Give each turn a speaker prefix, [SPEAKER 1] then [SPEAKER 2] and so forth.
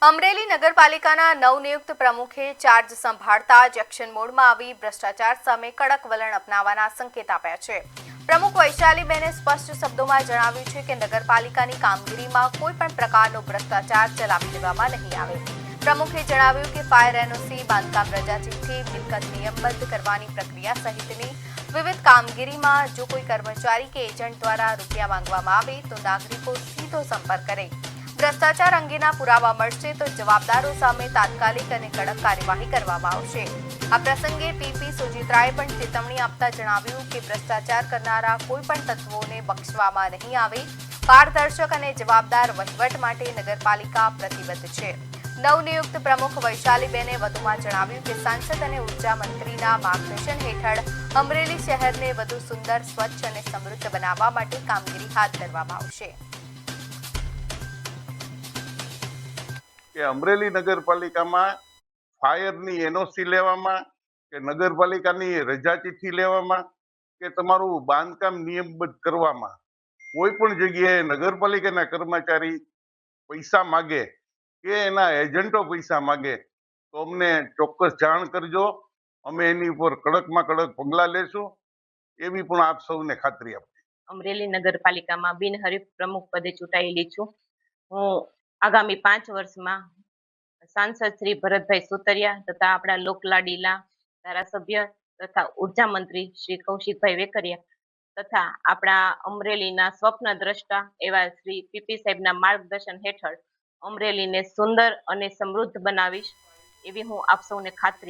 [SPEAKER 1] અમરેલી નગરપાલિકાના નવનિયુક્ત પ્રમુખે ચાર્જ સંભાળતા જ એક્શન મોડમાં આવી ભ્રષ્ટાચાર સામે કડક વલણ અપનાવવાના સંકેત આપ્યા છે। પ્રમુખ વૈશાલીબેને સ્પષ્ટ શબ્દોમાં જણાવ્યું છે કે નગરપાલિકાની કામગીરીમાં કોઈ પણ પ્રકારનો ભ્રષ્ટાચાર ચલાવી લેવામાં નહીં આવે। પ્રમુખે જણાવ્યું કે ફાયર એનઓસી, બાંધકામ રજા ચિઠ્ઠી, મિલકત નિયમબદ્ધ કરવાની પ્રક્રિયા સહિતની વિવિધ કામગીરીમાં જો કોઈ કર્મચારી કે એજન્ટ દ્વારા રૂપિયા માંગવામાં આવે તો નાગરિકો સીધો સંપર્ક કરે। ભ્રષ્ટાચાર અંગેના પુરાવા મળશે તો જવાબદારો સામે તાત્કાલિક અને કડક કાર્યવાહી કરવામાં આવશે। આ પ્રસંગે પીપી સુજીત્રાએ પણ ચેતવણી આપતા જણાવ્યું કે ભ્રષ્ટાચાર કરનારા કોઈ પણ તત્વોને બક્ષવામાં નહીં આવે। પારદર્શક અને જવાબદાર વહીવટ માટે નગરપાલિકા પ્રતિબદ્ધ છે। નવનિયુક્ત પ્રમુખ વૈશાલીબેને વધુમાં જણાવ્યું કે સાંસદ અને ઉર્જા મંત્રીના માર્ગદર્શન હેઠળ અમરેલી શહેરને વધુ સુંદર, સ્વચ્છ અને સમૃદ્ધ બનાવવા માટે કામગીરી હાથ ધરવામાં આવશે।
[SPEAKER 2] કે અમરેલી નગરપાલિકામાં ફાયરની એનઓસી લેવામાં કે નગરપાલિકાની રજા ચિઠ્ઠી લેવામાં કે તમારું બાંધકામ નિયમબદ્ધ કરવામાં કોઈ પણ જગ્યાએ નગરપાલિકાના કર્મચારી પૈસા માગે કે એના એજન્ટો પૈસા માગે તો અમને ચોક્કસ જાણ કરજો। અમે એની ઉપર કડકમાં કડક પગલાં લેશું એવી પણ આપ સૌને ખાતરી આપીએ।
[SPEAKER 3] અમરેલી નગરપાલિકામાં બિનહરીફ પ્રમુખ પદે ચૂંટાયેલી છું। હું આગામી 5 વર્ષમાં સાંસદ શ્રી ભરતભાઈ સુતરિયા તથા આપણા લોકલાડીલા ધારાસભ્ય તથા ઉર્જા મંત્રી શ્રી કૌશિકભાઈ વેકરિયા તથા આપણા અમરેલીના સ્વપ્ન દ્રષ્ટા એવા શ્રી પીપી સાહેબના માર્ગદર્શન હેઠળ અમરેલીને સુંદર અને સમૃદ્ધ બનાવીશ એવી હું આપ સૌને ખાતરી